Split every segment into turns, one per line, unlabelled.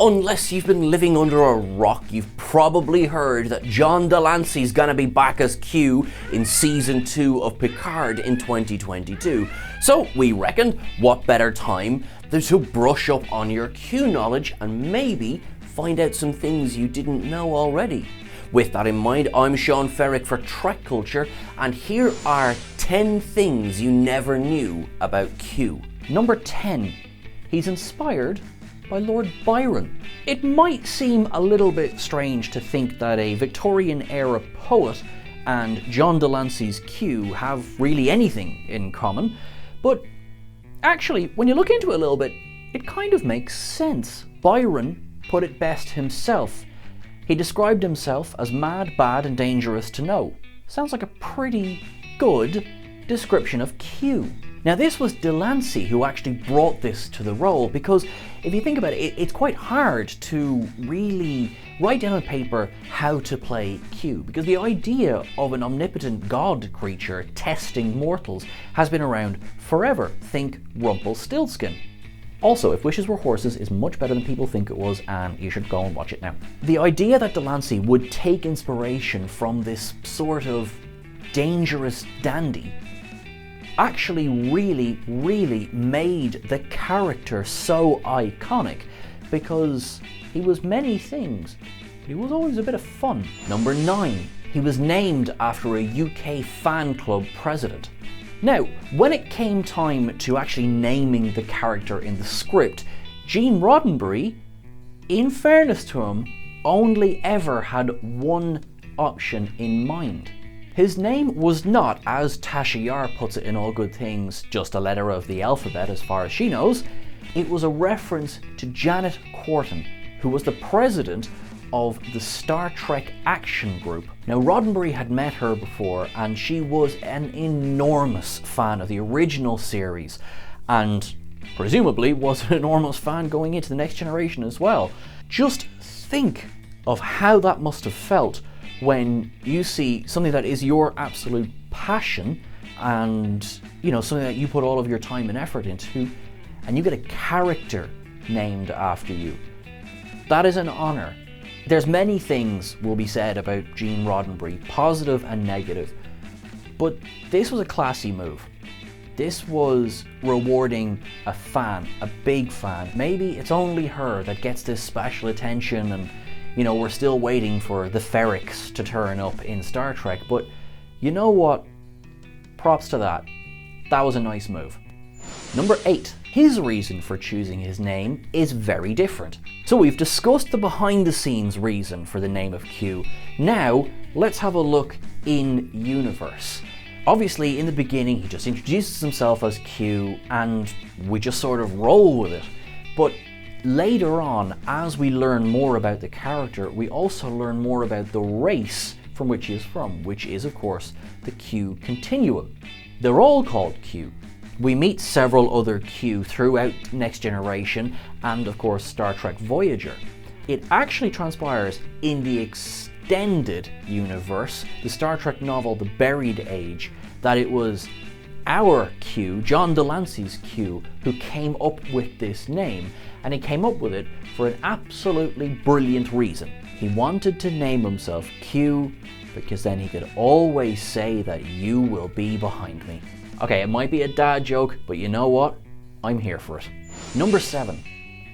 Unless you've been living under a rock, you've probably heard that John de Lancie's gonna be back as Q in Season 2 of Picard in 2022. So we reckoned, what better time than to brush up on your Q knowledge and maybe find out some things you didn't know already. With that in mind, I'm Sean Ferrick for Trek Culture, and here are 10 things you never knew about Q.
Number 10. He's inspired by Lord Byron. It might seem a little bit strange to think that a Victorian-era poet and John de Lancie's Q have really anything in common, but actually, when you look into it a little bit, it kind of makes sense. Byron put it best himself. He described himself as mad, bad, and dangerous to know. Sounds like a pretty good description of Q. Now, this was de Lancie who actually brought this to the role, because if you think about it, it's quite hard to really write down on paper how to play Q, because the idea of an omnipotent god creature testing mortals has been around forever. Think Rumpelstiltskin. Also, If Wishes Were Horses is much better than people think it was, and you should go and watch it now. The idea that de Lancie would take inspiration from this sort of dangerous dandy actually really made the character so iconic, because he was many things, but he was always a bit of fun. Number 9. He was named after a UK fan club president. Now, when it came time to actually naming the character in the script, Gene Roddenberry, in fairness to him, only ever had one option in mind. His name was not, as Tasha Yar puts it in All Good Things, just a letter of the alphabet as far as she knows. It was a reference to Janet Quarton, who was the president of the Star Trek Action Group. Now, Roddenberry had met her before, and she was an enormous fan of the original series, and presumably was an enormous fan going into the Next Generation as well. Just think of how that must have felt when you see something that is your absolute passion and, you know, something that you put all of your time and effort into, and you get a character named after you. That is an honor. There's many things will be said about Gene Roddenberry, positive and negative, but this was a classy move. This was rewarding a fan, a big fan. Maybe it's only her that gets this special attention, and you know, we're still waiting for the Ferricks to turn up in Star Trek, but you know what? Props to that. That was a nice move. Number 8. His reason for choosing his name is very different. So we've discussed the behind-the-scenes reason for the name of Q. Now, let's have a look in universe. Obviously, in the beginning, he just introduces himself as Q, and we just sort of roll with it. But later on, as we learn more about the character, we also learn more about the race from which he is from, which is, of course, the Q Continuum. They're all called Q. We meet several other Q throughout Next Generation and, of course, Star Trek Voyager. It actually transpires in the extended universe, the Star Trek novel The Buried Age, that it was our Q, John de Lancie's Q, who came up with this name, and he came up with it for an absolutely brilliant reason. He wanted to name himself Q because then he could always say that you will be behind me. Okay, it might be a dad joke, but you know what? I'm here for it. Number 7.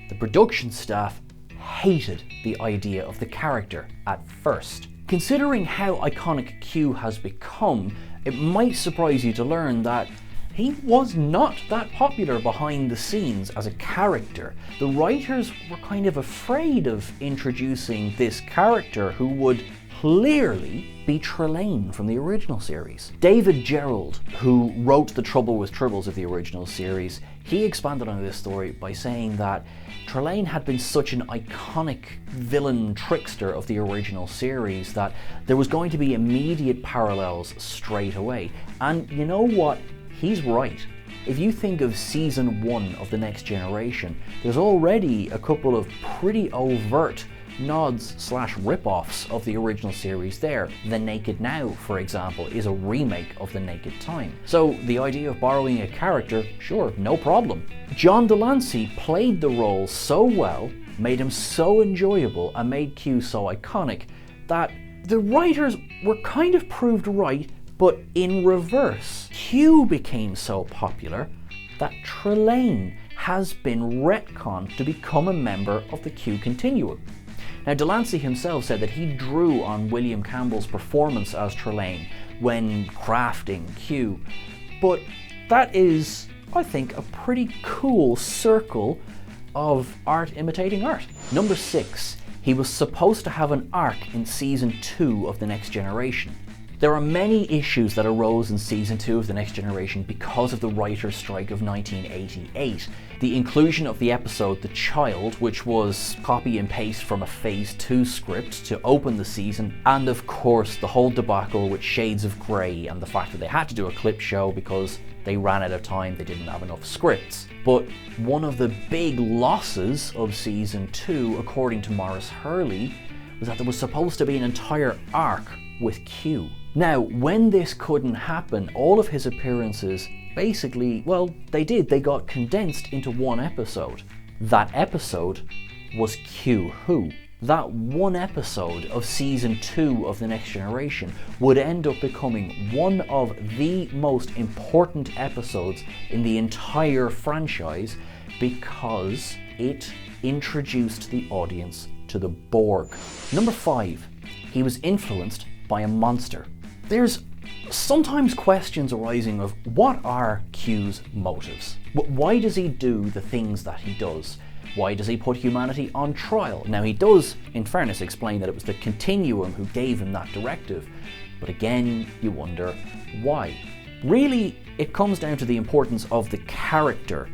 The production staff hated the idea of the character at first. Considering how iconic Q has become, it might surprise you to learn that he was not that popular behind the scenes as a character. The writers were kind of afraid of introducing this character who would clearly be Trelane from the original series. David Gerrold, who wrote The Trouble with Tribbles of the original series, he expanded on this story by saying that Trelane had been such an iconic villain trickster of the original series that there was going to be immediate parallels straight away. And you know what? He's right. If you think of Season 1 of The Next Generation, there's already a couple of pretty overt nods / rip-offs of the original series there. The Naked Now, for example, is a remake of The Naked Time. So the idea of borrowing a character, sure, no problem. John de Lancie played the role so well made him so enjoyable and made Q so iconic that the writers were kind of proved right, but in reverse. Q became so popular that Trelane has been retconned to become a member of the Q Continuum. Now, Delancey himself said that he drew on William Campbell's performance as Trelane when crafting Q, but that is, I think, a pretty cool circle of art imitating art. Number 6, he was supposed to have an arc in season 2 of The Next Generation. There are many issues that arose in season 2 of The Next Generation because of the writer's strike of 1988. The inclusion of the episode The Child, which was copy and paste from a Phase 2 script to open the season, and of course the whole debacle with Shades of Grey and the fact that they had to do a clip show because they ran out of time, they didn't have enough scripts. But one of the big losses of season 2, according to Maurice Hurley, was that there was supposed to be an entire arc with Q. Now, when this couldn't happen, all of his appearances basically, well, they got condensed into one episode. That episode was Q Who. That one episode of season 2 of The Next Generation would end up becoming one of the most important episodes in the entire franchise because it introduced the audience to the Borg. Number 5, he was influenced by a monster. There's sometimes questions arising of what are Q's motives? Why does he do the things that he does? Why does he put humanity on trial? Now, he does, in fairness, explain that it was the Continuum who gave him that directive, but again, you wonder why. Really, it comes down to the importance of the character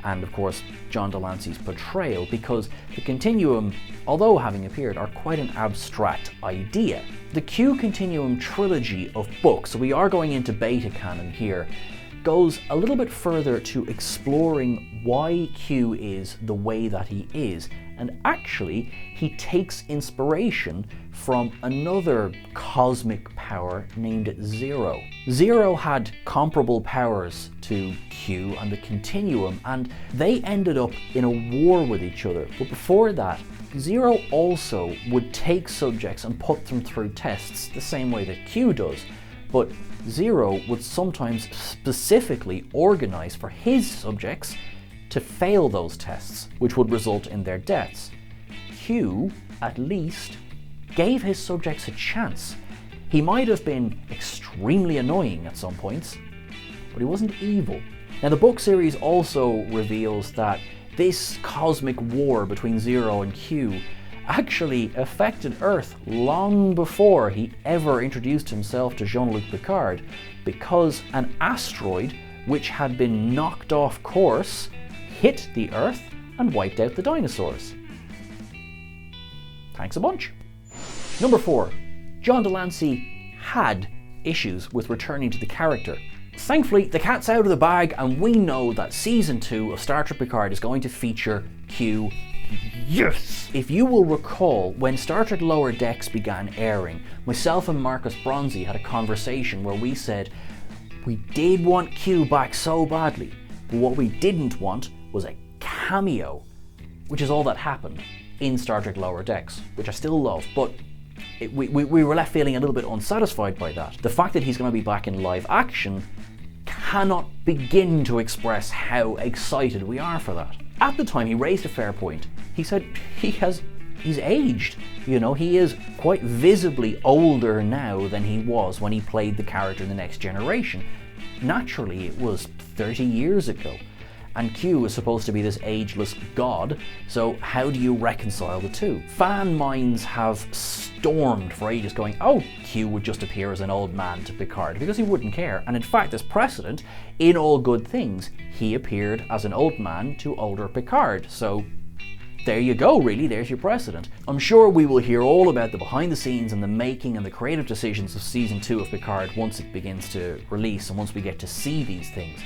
and, of course, John Delancey's portrayal, because the Continuum, although having appeared, are quite an abstract idea. The Q Continuum trilogy of books, so we are going into beta canon here, goes a little bit further to exploring why Q is the way that he is, and actually he takes inspiration from another cosmic power named Zero. Zero had comparable powers to Q and the Continuum, and they ended up in a war with each other. But before that, Zero also would take subjects and put them through tests the same way that Q does, but Zero would sometimes specifically organize for his subjects to fail those tests, which would result in their deaths. Q, at least, gave his subjects a chance. He might have been extremely annoying at some points, but he wasn't evil. Now, the book series also reveals that this cosmic war between Zero and Q actually affected Earth long before he ever introduced himself to Jean-Luc Picard, because an asteroid which had been knocked off course hit the Earth and wiped out the dinosaurs. Thanks a bunch. Number 4, John Delancey had issues with returning to the character. Thankfully, the cat's out of the bag, and we know that season 2 of Star Trek Picard is going to feature Q. Yes! If you will recall, when Star Trek Lower Decks began airing, myself and Marcus Bronzy had a conversation where we said we did want Q back so badly, but what we didn't want was a cameo, which is all that happened in Star Trek Lower Decks, which I still love, but we were left feeling a little bit unsatisfied by that. The fact that he's going to be back in live action cannot begin to express how excited we are for that. At the time, he raised a fair point. He said he's aged. You know, he is quite visibly older now than he was when he played the character in The Next Generation. Naturally, it was 30 years ago. And Q is supposed to be this ageless god, so how do you reconcile the two? Fan minds have stormed for ages going, oh, Q would just appear as an old man to Picard, because he wouldn't care. And in fact, as precedent, in All Good Things, he appeared as an old man to older Picard, so there you go, really, there's your precedent. I'm sure we will hear all about the behind the scenes and the making and the creative decisions of season 2 of Picard once it begins to release and once we get to see these things.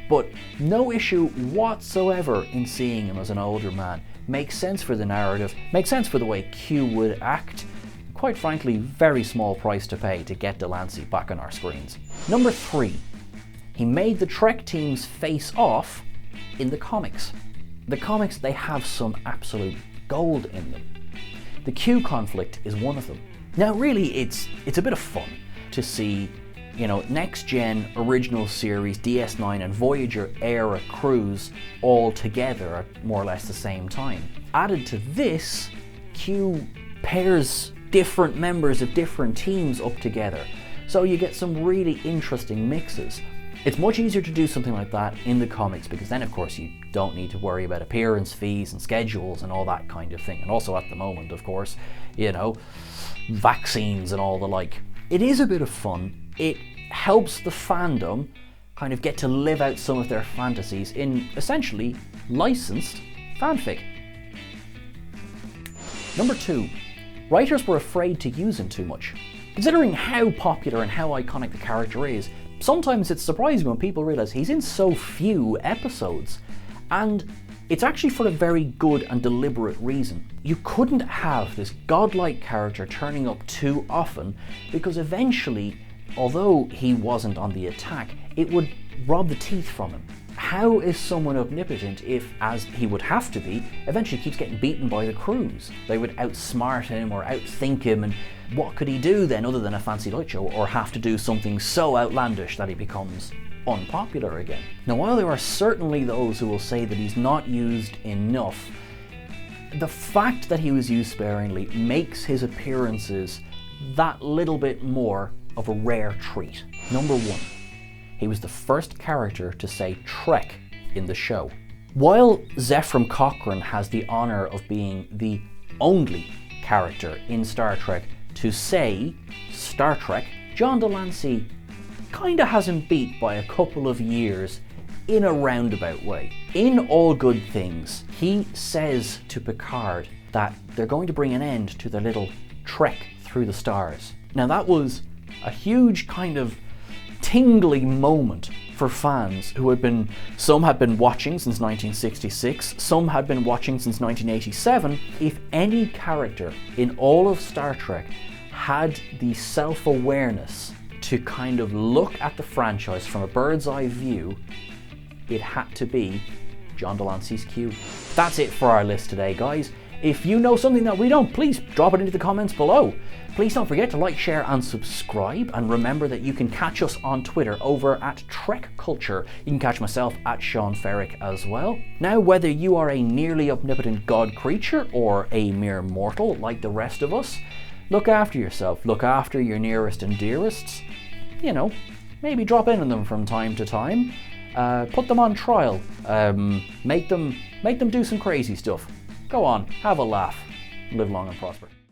But no issue whatsoever in seeing him as an older man. Makes sense for the narrative, makes sense for the way Q would act. Quite frankly, very small price to pay to get Delancey back on our screens. Number 3, he made the Trek teams face off in the comics. The comics, they have some absolute gold in them. The Q conflict is one of them. Now really it's a bit of fun to see, you know, next gen, original series, DS9 and Voyager era crews all together at more or less the same time. Added to this, Q pairs different members of different teams up together. So you get some really interesting mixes. It's much easier to do something like that in the comics because then of course you don't need to worry about appearance fees and schedules and all that kind of thing. And also at the moment, of course, you know, vaccines and all the like. It is a bit of fun. It helps the fandom kind of get to live out some of their fantasies in essentially licensed fanfic. Number 2, writers were afraid to use him too much. Considering how popular and how iconic the character is, sometimes it's surprising when people realize he's in so few episodes. And it's actually for a very good and deliberate reason. You couldn't have this godlike character turning up too often because eventually, although he wasn't on the attack, it would rob the teeth from him. How is someone omnipotent if, as he would have to be, eventually keeps getting beaten by the crews? They would outsmart him or outthink him, and what could he do then other than a fancy light show or have to do something so outlandish that he becomes unpopular again? Now, while there are certainly those who will say that he's not used enough, the fact that he was used sparingly makes his appearances that little bit more of a rare treat. Number 1. He was the first character to say Trek in the show. While Zephram Cochrane has the honour of being the only character in Star Trek to say Star Trek, John Delancey kinda has him beat by a couple of years in a roundabout way. In All Good Things, he says to Picard that they're going to bring an end to their little trek through the stars. Now that was a huge kind of tingly moment for fans who some had been watching since 1966, some had been watching since 1987. If any character in all of Star Trek had the self-awareness to kind of look at the franchise from a bird's eye view, it had to be John Delancey's Q. That's it for our list today, guys. If you know something that we don't, please drop it into the comments below. Please don't forget to like, share and subscribe, and remember that you can catch us on Twitter over at Trek Culture. You can catch myself at Sean Ferrick as well. Now, whether you are a nearly omnipotent god creature or a mere mortal like the rest of us, look after yourself, look after your nearest and dearests. You know, maybe drop in on them from time to time. Put them on trial. Make them do some crazy stuff. Go on, have a laugh. Live long and prosper.